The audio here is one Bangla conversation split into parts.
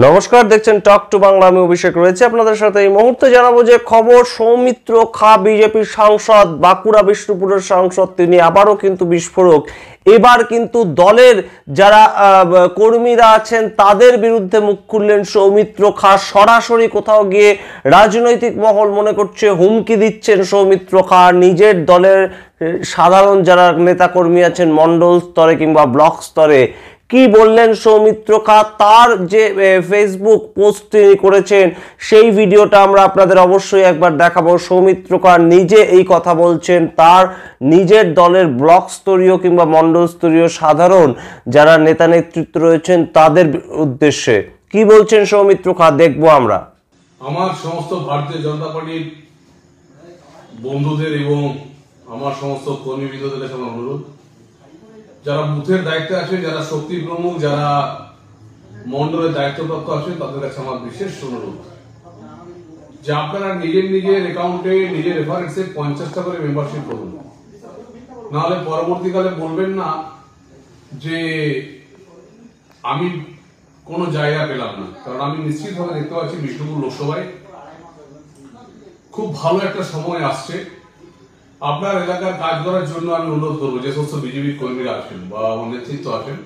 নমস্কার, দেখছেন টক টু বাংলা। আমি অভিষেক রয়েছে আপনাদের সাথে। এই মুহূর্তে জানাবো যে খবর, সৌমিত্র খা বিজেপির সাংসদ, বাঁকুড়া বিষ্ণুপুরের সাংসদ, তিনি আবারও কিন্তু বিস্ফোরক। এবার কিন্তু দলের যারা কর্মীরা আছেন তাদের বিরুদ্ধে মুখ খুললেন সৌমিত্র খা। সরাসরি কোথাও গিয়ে রাজনৈতিক মহল মনে করছে হুমকি দিচ্ছেন সৌমিত্র খা। নিজের দলের সাধারণ যারা নেতাকর্মী আছেন মণ্ডল স্তরে কিংবা ব্লক স্তরে, কি বললেন সৌমিত্র খা, তার যে ফেসবুক পোস্ট তিনি করেছেন সেই ভিডিওটা আমরা আপনাদের অবশ্যই একবার দেখাবো। সৌমিত্র খা নিজে এই কথা বলছেন তার নিজের দলের ব্লক স্তরীয় কিংবা মণ্ডল স্তরীয় সাধারণ যারা নেতা নেতৃত্ব রয়েছেন তাদের উদ্দেশ্যে। কি বলছেন সৌমিত্র খা, দেখবো আমরা। আমার সমস্ত ভারতীয় জনতা পার্টির বন্ধুদের এবং আমার সমস্ত কর্মীবৃন্দদের কাছে আমার অনুরোধ, যারা বুথের দায়িত্বে আছেন, যারা শক্তি প্রমুখ, যারা মন্ডলের দায়িত্বপ্রাপ্ত আছেন, তাদের কাছে আমার বিশেষ অনুরোধ যে আপনারা নিজের নিজের অ্যাকাউন্টে নিজের রেফারেন্সে 50টা করে মেম্বারশিপ করুন। নাহলে পরবর্তীকালে বলবেন না যে আমি কোনো জায়গা পেলাম না। কারণ আমি নিশ্চিতভাবে দেখতে পাচ্ছি বিষ্ণুপুর লোকসভায় খুব ভালো একটা সময় আসছে। আপনার এলাকার কাজ করার জন্য আমি অনুরোধ করবো যে সমস্ত বিজেপি কর্মীরা আছেন বা নেতৃত্ব আছেন,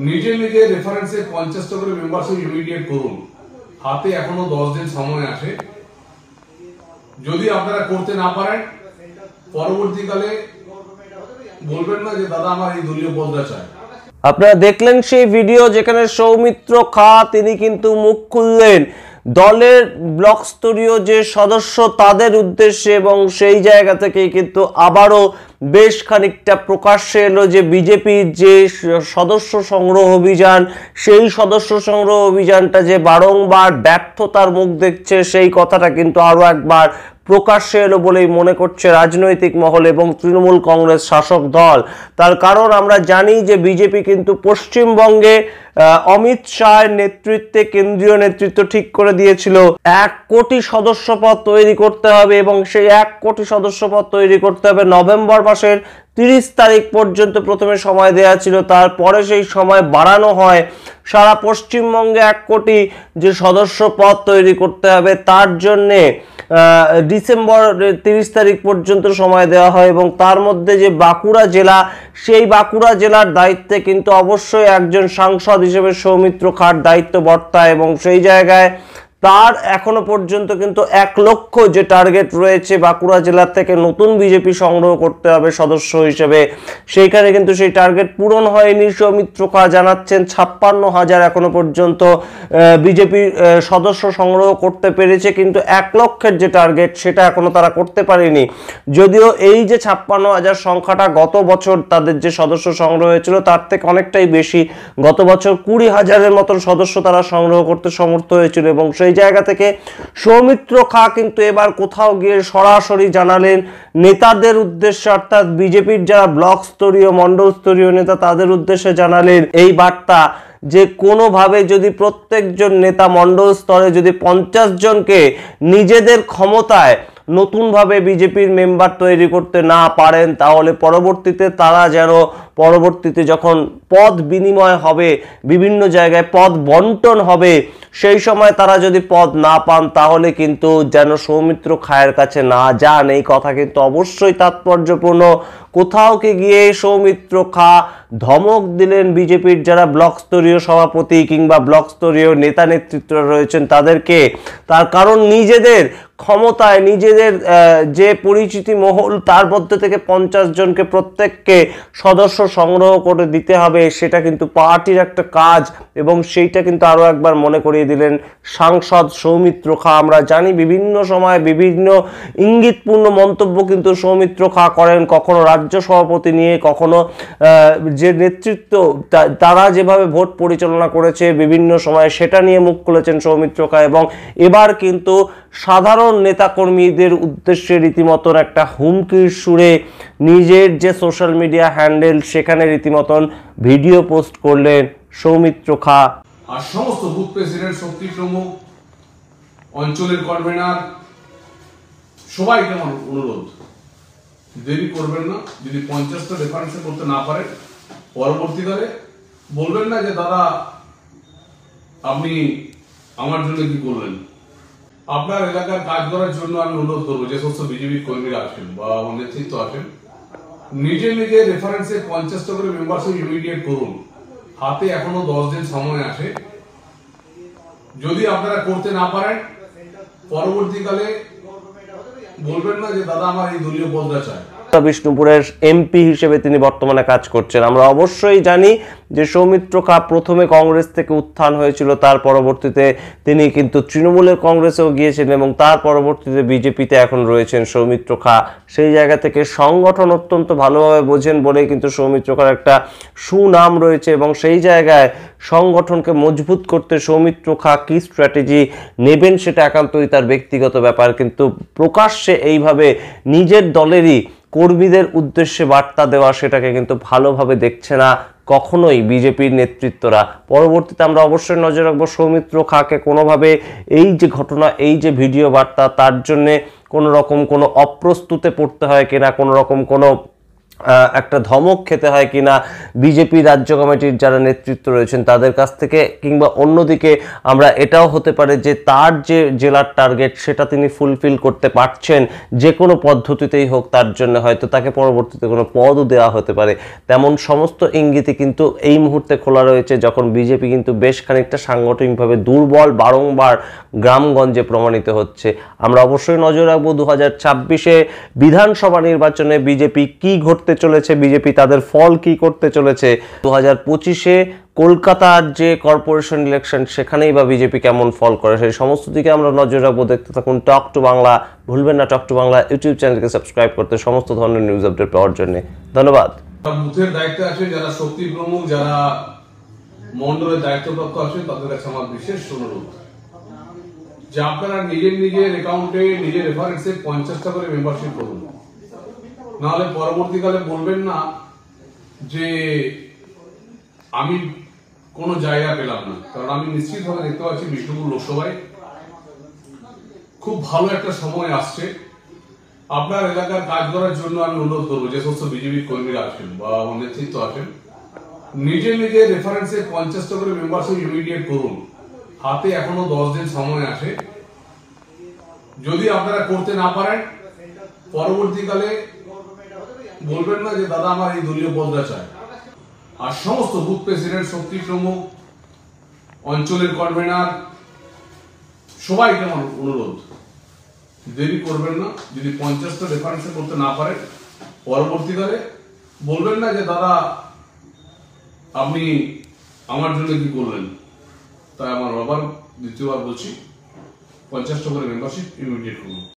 নিজে নিজে রেফারেন্সে 50টা করে মেম্বারশিপ ইমিডিয়েট করুন। হাতে এখনো 10 দিন সময় আছে। যদি আপনারা করতে না পারেন, পরবর্তীকালে বলবেন না যে দাদা আমার এই দলীয় পদটা চাই। আপনারা দেখলেন সেই ভিডিও যেখানে সৌমিত্র খা তিনি কিন্তু মুখ খুললেন দলের ব্লক স্তরীয় যে সদস্য তাদের উদ্দেশ্যে, এবং সেই জায়গা থেকেই কিন্তু আবারও বেশ খানিকটা প্রকাশ্যে এলো যে বিজেপির যে সদস্য সংগ্রহ অভিযান, সেই সদস্য সংগ্রহ অভিযানটা যে বারংবার ব্যর্থতার মুখ দেখছে, সেই কথাটা কিন্তু আরো একবার প্রকাশ্যে এলো বলেই মনে করছে রাজনৈতিক মহল এবং তৃণমূল কংগ্রেস শাসক দল। তার কারণ আমরা জানি যে বিজেপি কিন্তু পশ্চিমবঙ্গে অমিত শাহের নেতৃত্বে কেন্দ্রীয় নেতৃত্ব ঠিক করে দিয়েছিল 1 কোটি সদস্যপদ তৈরি করতে হবে, এবং সেই 1 কোটি সদস্যপদ তৈরি করতে হবে নভেম্বর মাসের 30 তারিখ পর্যন্ত প্রথমে সময় দেওয়া ছিল। তারপরে সেই সময় বাড়ানো হয়, সারা পশ্চিমবঙ্গে 1 কোটি যে সদস্য পদ তৈরি করতে হবে তার জন্যে ডিসেম্বর 30 তারিখ পর্যন্ত সময় দেওয়া হয়। এবং তার মধ্যে যে বাঁকুড়া জেলা, সেই বাঁকুড়া জেলার দায়িত্বে কিন্তু অবশ্যই একজন সাংসদ হিসেবে সৌমিত্র খার দায়িত্ব বর্তায়, এবং সেই জায়গায় তার এখনো পর্যন্ত কিন্তু 1 লক্ষ যে টার্গেট রয়েছে বাঁকুড়া জেলা থেকে নতুন বিজেপি সংগ্রহ করতে হবে সদস্য হিসেবে, সেইখানে কিন্তু সেই টার্গেট পূরণ হয়নি। সৌমিত্র খা জানাচ্ছেন 56,000 এখনো পর্যন্ত বিজেপি সদস্য সংগ্রহ করতে পেরেছে, কিন্তু 1 লক্ষের যে টার্গেট সেটা এখনো তারা করতে পারেনি। যদিও এই যে 56,000 সংখ্যাটা গত বছর তাদের যে সদস্য সংগ্রহ হয়েছিল তার থেকে অনেকটাই বেশি। গত বছর 20,000-এর মতন সদস্য তারা সংগ্রহ করতে সমর্থ হয়েছিল, এবং সেই জায়গা থেকে সৌমিত্র খা কিন্তু এবার কোথাও গিয়ে সরাসরি জানালেন নেতাদের উদ্দেশ্যে, অর্থাৎ বিজেপির যারা ব্লক স্তরীয় মণ্ডল স্তরীয় নেতা তাদের উদ্দেশ্যে জানালেন এই বার্তা যে কোনোভাবে যদি প্রত্যেকজন নেতা মণ্ডল স্তরে যদি 50 জনকে নিজেদের ক্ষমতায় নতুনভাবে বিজেপির মেম্বার তৈরি করতে না পারেন, তাহলে পরবর্তীতে তারা যেন পরবর্তীতে যখন পদ বিনিময় হবে, বিভিন্ন জায়গায় পদ বন্টন হবে, সেই সময় তারা যদি পদ না পান তাহলে কিন্তু যেন সৌমিত্র খায়ের কাছে না যান। এই কথা কিন্তু অবশ্যই তাৎপর্যপূর্ণ। কোথাও গিয়ে সৌমিত্র খা ধমক দিলেন বিজেপির যারা ব্লক স্তরীয় সভাপতি কিংবা ব্লক স্তরীয় নেতা নেতৃত্ব রয়েছেন তাদেরকে। তার কারণ নিজেদের ক্ষমতায় নিজেদের যে পরিচিতি মহল তার মধ্যে থেকে 50 জনকে প্রত্যেককে সদস্য সংগ্রহ করে দিতে হবে, সেটা কিন্তু পার্টির একটা কাজ, এবং সেইটা কিন্তু আরো একবার মনে করিয়ে দিলেন সাংসদ সৌমিত্র খা। আমরা জানি বিভিন্ন সময় বিভিন্ন ইঙ্গিতপূর্ণ মন্তব্য কিন্তু সৌমিত্র খা করেন, কখনো রাজ্য সভাপতি নিয়ে, কখনো যে নেতৃত্ব তারা যেভাবে ভোট পরিচালনা করেছে বিভিন্ন সময় সেটা নিয়ে মুখ খুলেছেন সৌমিত্র খা, এবং এবার কিন্তু সাধারণ নেতাকর্মীদের উদ্দেশ্যে রীতিমতন একটা হুমকির সুরে নিজের যে সোশ্যাল মিডিয়া হ্যান্ডেল সেখানে রীতিমতন ভিডিও পোস্ট করলেন সৌমিত্র খা। আর সমস্ত বুথ প্রেসিডেন্ট, শক্তি প্রমুখ, অঞ্চলের কনভেনার সবাইকে আমার অনুরোধ, দেরি করবেন না। যদি 50টা রেফারেন্সে করতে না পারেন, পরবর্তীকালে বলবেন না যে দাদা আপনি আমার জন্য কি করলেন। আপনার এলাকার কাজ করার জন্য আমি অনুরোধ করবো যে সমস্ত বিজেপি কর্মীরা আছেন বা আমার নেতৃত্ব আছেন, নিজে নিজে রেফারেন্সে 50টা করে মেম্বারশিপ ইমিডিয়েট করুন। হাতে এখনো 10 দিন সময় আছে। যদি আপনারা করতে না পারেন, পরবর্তীকালে বলবেন না যে দাদা আমার এই দলীয় পদটা চাই। বিষ্ণুপুরের এমপি হিসেবে তিনি বর্তমানে কাজ করছেন। আমরা অবশ্যই জানি যে সৌমিত্র খা প্রথমে কংগ্রেস থেকে উত্থান হয়েছিল, তার পরবর্তীতে তিনি কিন্তু তৃণমূলের কংগ্রেসেও গিয়েছেন এবং তার পরবর্তীতে বিজেপিতে এখন রয়েছেন সৌমিত্র খা। সেই জায়গা থেকে সংগঠন অত্যন্ত ভালোভাবে বোঝেন বলেই কিন্তু সৌমিত্র খার একটা সুনাম রয়েছে এবং সেই জায়গায় সংগঠনকে মজবুত করতে সৌমিত্র খা কি স্ট্র্যাটেজি নেবেন সেটা একান্তই তার ব্যক্তিগত ব্যাপার, কিন্তু প্রকাশ্যে এইভাবে নিজের দলেরই কর্মীদের উদ্দেশ্যে বার্তা দেওয়া সেটাকে কিন্তু ভালোভাবে দেখছে না কখনোই বিজেপির নেতৃত্বরা। পরবর্তীতে আমরা অবশ্যই নজর রাখবো সৌমিত্র খাকে কোনোভাবে এই যে ঘটনা, এই যে ভিডিও বার্তা, তার জন্যে কোনো রকম কোনো অপ্রস্তুতে পড়তে হয় কিনা, কোনো রকম কোনো একটা ধমক খেতে হয় কিনা বিজেপি রাজ্য কমিটির যারা নেতৃত্ব রয়েছেন তাদের কাছ থেকে, কিংবা অন্যদিকে আমরা এটাও হতে পারে যে তার যে জেলার টার্গেট সেটা তিনি ফুলফিল করতে পারছেন যে কোনো পদ্ধতিতেই হোক, তার জন্য হয়তো তাকে পরবর্তীতে কোনো পদও দেওয়া হতে পারে। তেমন সমস্ত ইঙ্গিতই কিন্তু এই মুহূর্তে খোলা রয়েছে, যখন বিজেপি কিন্তু বেশ খানিকটা সাংগঠনিকভাবে দুর্বল বারংবার গ্রামগঞ্জে প্রমাণিত হচ্ছে। আমরা অবশ্যই নজর রাখবো 2026-এ বিধানসভা নির্বাচনে বিজেপি কি ঘটতে চলেছে, বিজেপি তাদের ফল কি করতে চলেছে, 2025-এ কলকাতার যে কর্পোরেশন ইলেকশন সেখানেই বা বিজেপি কেমন ফল করে, সেই সমস্ত দিকে আমরা নজর রাখবো। দেখতে থাকুন টক টু বাংলা। ভুলবেন না টক টু বাংলা ইউটিউব চ্যানেলকে সাবস্ক্রাইব করতে সমস্ত ধরনের নিউজ আপডেট পাওয়ার জন্য। ধন্যবাদ। বুথের দায়িত্বে আছে যারা শক্তি প্রমুখ, যারা মন্ডলের দায়িত্বপ্রাপ্ত আছেন, তাদের কাছে আমার বিশেষ অনুরোধ যে আপনারা নিজের নিজের অ্যাকাউন্টে নিজের রেফারেন্সে 50টা করে মেম্বারশিপ করুন। নাহলে পরবর্তীকালে বলবেন না যে আমি কোনো জায়গা পেলাম না। কারণ আমি নিশ্চিতভাবে দেখতে পাচ্ছি বিষ্ণুপুর লোকসভায় খুব ভালো একটা সময় আসছে। আপনার এলাকার কাজ করার জন্য আমি অনুরোধ করবো যে সমস্ত বিজেপি কর্মীরা আছেন বা আমার নেতৃত্ব আছেন, নিজে নিজে রেফারেন্সে 50টা করে মেম্বারশিপ ইমিডিয়েট করুন। হাতে এখনো 10 দিন সময় আছে। যদি আপনারা করতে না পারেন, পরবর্তীকালে বলবেন না যে দাদা আমার এই দলীয় পদটা চাই। আর সমস্ত বুথ প্রেসিডেন্ট, শক্তি প্রমুখ, অঞ্চলের কনভেনার সবাইকে আমার অনুরোধ, দেরি করবেন না। যদি 50টা রেফারেন্সে করতে না পারেন, পরবর্তীকালে বলবেন না যে দাদা আপনি আমার জন্য কি করলেন। তাই আমার আবার দ্বিতীয়বার বলছি, 50টা করে মেম্বারশিপ ইমিডিয়েট করুন।